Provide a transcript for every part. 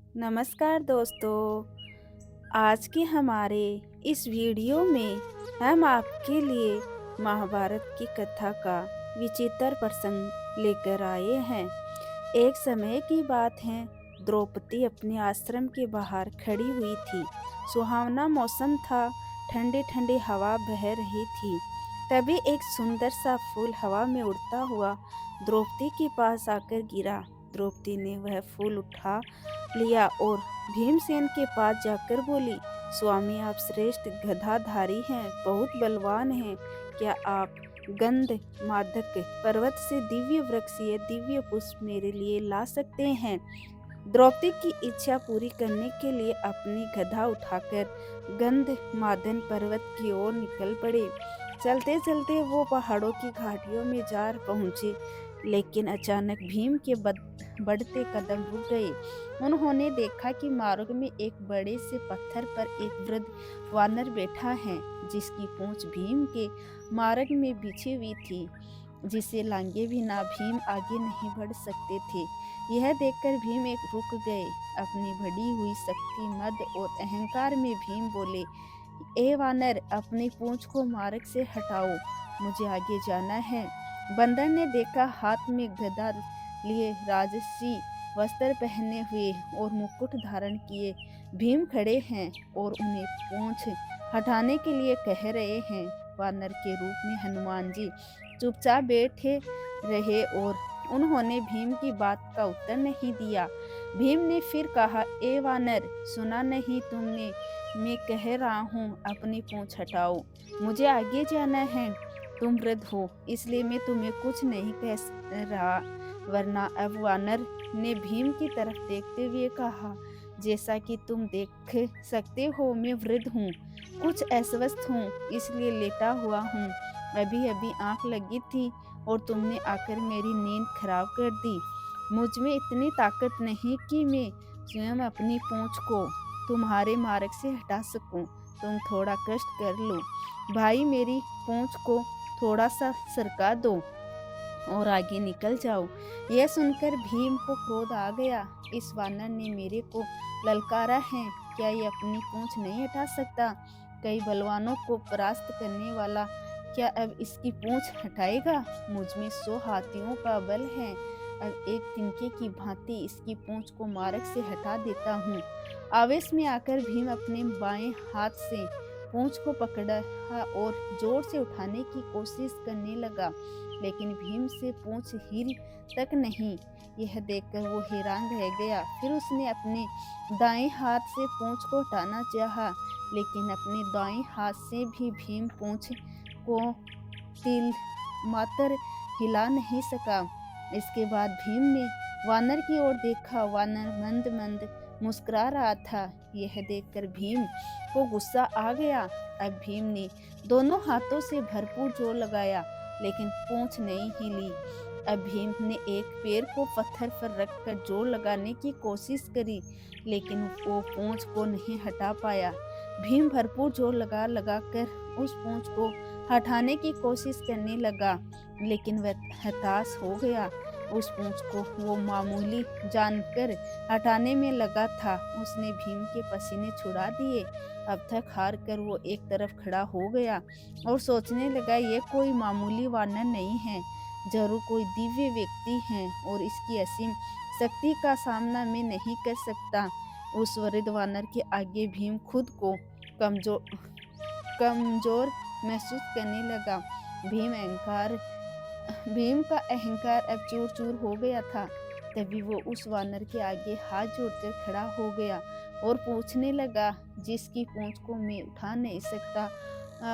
नमस्कार दोस्तों। आज के हमारे इस वीडियो में हम आपके लिए महाभारत की कथा का विचित्र प्रसंग लेकर आए हैं। एक समय की बात है, द्रौपदी अपने आश्रम के बाहर खड़ी हुई थी। सुहावना मौसम था, ठंडी ठंडी हवा बह रही थी। तभी एक सुंदर सा फूल हवा में उड़ता हुआ द्रौपदी के पास आकर गिरा। द्रौपदी ने वह फूल उठा लिया और भीमसेन के पास जाकर बोली, स्वामी आप श्रेष्ठ गदाधारी हैं, बहुत बलवान हैं। क्या आप गंध मादक पर्वत से दिव्य वृक्ष या दिव्य पुष्प मेरे लिए ला सकते हैं? द्रौपदी की इच्छा पूरी करने के लिए अपनी गदा उठाकर गंध मादन पर्वत की ओर निकल पड़े। चलते चलते वो पहाड़ों की घाटियों में जा पहुंचे, लेकिन अचानक भीम के बढ़ते कदम रुक गए। उन्होंने देखा कि मार्ग में एक बड़े से पत्थर पर एक वृद्ध वानर बैठा है, जिसकी पूंछ भीम के मार्ग में बिछी हुई थी। जिसे लांगे बिना भीम आगे नहीं बढ़ सकते थे। यह देखकर भीम एक रुक गए। अपनी बढ़ी हुई शक्ति, मद और अहंकार में भीम बोले, ए वानर, अपनी पूंछ को मार्ग से हटाओ, मुझे आगे जाना है। बंदर ने देखा, हाथ में गदा लिए, राजसी वस्त्र पहने हुए और मुकुट धारण किए भीम खड़े हैं और उन्हें पूंछ हटाने के लिए कह रहे हैं। वानर के रूप में हनुमान जी चुपचाप बैठे रहे और उन्होंने भीम की बात का उत्तर नहीं दिया। भीम ने फिर कहा, ए वानर, सुना नहीं तुमने? मैं कह रहा हूँ, अपनी पूंछ हटाओ, मुझे आगे जाना है। तुम वृद्ध हो, इसलिए मैं तुम्हें कुछ नहीं कह रहा। वरना अब वानर ने भीम की तरफ देखते हुए कहा, जैसा कि तुम देख सकते हो, मैं वृद्ध हूँ, कुछ अस्वस्थ हूँ, इसलिए लेटा हुआ हूँ। अभी अभी आंख लगी थी और तुमने आकर मेरी नींद खराब कर दी। मुझ में इतनी ताकत नहीं कि मैं स्वयं अपनी पूंछ को तुम्हारे मार्ग से हटा सकूं। तुम थोड़ा कष्ट कर लो भाई, मेरी पूंछ को थोड़ा सा सरका दो और आगे निकल जाओ। यह सुनकर भीम को क्रोध आ गया। इस वानर ने मेरे को ललकारा है, क्या ये अपनी पूंछ नहीं हटा सकता? कई बलवानों को परास्त करने वाला क्या अब इसकी पूंछ हटाएगा? मुझ में 100 हाथियों का बल है। अब एक तिनके की भांति इसकी पूंछ को मार्ग से हटा देता हूँ। आवेश में आकर भीम अपने बाएं हाथ से पूंछ को पकड़ा और जोर से उठाने की कोशिश करने लगा, लेकिन भीम से पूंछ हिल तक नहीं। यह देखकर वो हैरान रह गया। फिर उसने अपने दाएं हाथ से पूंछ को हटाना चाहा, लेकिन अपने दाएं हाथ से भी भीम पूंछ को तिल मात्र हिला नहीं सका। इसके बाद भीम ने वानर की ओर देखा। वानर मंद मंद मुस्कुरा रहा था। यह देखकर भीम को गुस्सा आ गया। अब भीम ने दोनों हाथों से भरपूर जोर लगाया, लेकिन पूंछ नहीं हिली। अब भीम ने एक पैर को पत्थर पर रखकर जोर लगाने की कोशिश करी, लेकिन वो पूंछ को नहीं हटा पाया। भीम भरपूर जोर लगा लगा कर उस पूंछ को हटाने की कोशिश करने लगा, लेकिन वह हताश हो गया। उस पूंछ को वो मामूली जानकर हटाने में लगा था। उसने भीम के पसीने छुड़ा दिए। अब थक हार कर वो एक तरफ खड़ा हो गया और सोचने लगा, ये कोई मामूली वानर नहीं है, जरूर कोई दिव्य व्यक्ति है और इसकी असीम शक्ति का सामना मैं नहीं कर सकता। उस वृद्ध वानर के आगे भीम खुद को कमजोर कमजोर महसूस करने लगा। भीम का अहंकार अब चूर चूर हो गया था। तभी वो उस वानर के आगे हाथ जोड़कर खड़ा हो गया और पूछने लगा, जिसकी पूंछ को मैं उठा नहीं सकता,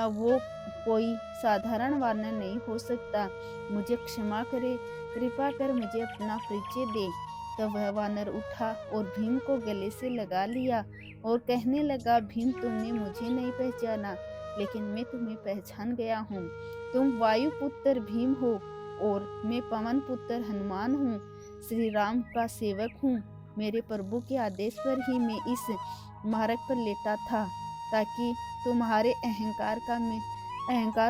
वो कोई साधारण वानर नहीं हो सकता। मुझे क्षमा करे, कृपा कर मुझे अपना परिचय दे। तब वह वानर उठा और भीम को गले से लगा लिया और कहने लगा, भीम, तुमने मुझे नहीं पहचाना, लेकिन मैं तुम्हें पहचान गया हूँ। तुम वायुपुत्र भीम हो और मैं पवन पुत्र हनुमान हूँ, श्री राम का सेवक हूँ। मेरे प्रभु के आदेश पर ही मैं इस मार्ग पर लेटा था, ताकि तुम्हारे अहंकार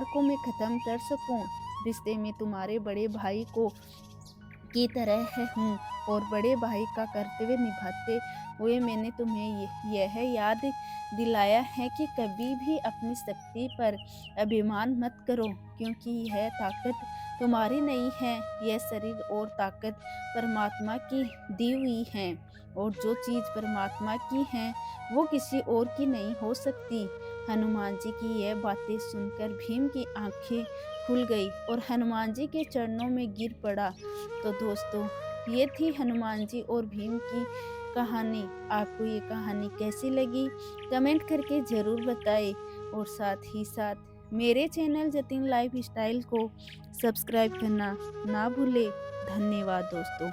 को मैं खत्म कर सकूं। रिश्ते में तुम्हारे बड़े भाई को की तरह है हूँ और बड़े भाई का कर्तव्य निभाते हुए मैंने तुम्हें यह याद दिलाया है कि कभी भी अपनी शक्ति पर अभिमान मत करो, क्योंकि यह ताकत तुम्हारी नहीं है। यह शरीर और ताकत परमात्मा की दी हुई है, और जो चीज़ परमात्मा की है वो किसी और की नहीं हो सकती। हनुमान जी की यह बातें सुनकर भीम की आंखें खुल गई और हनुमान जी के चरणों में गिर पड़ा। तो दोस्तों, ये थी हनुमान जी और भीम की कहानी। आपको ये कहानी कैसी लगी कमेंट करके ज़रूर बताएं, और साथ ही साथ मेरे चैनल जतिन लाइफ स्टाइल को सब्सक्राइब करना ना भूलें। धन्यवाद दोस्तों।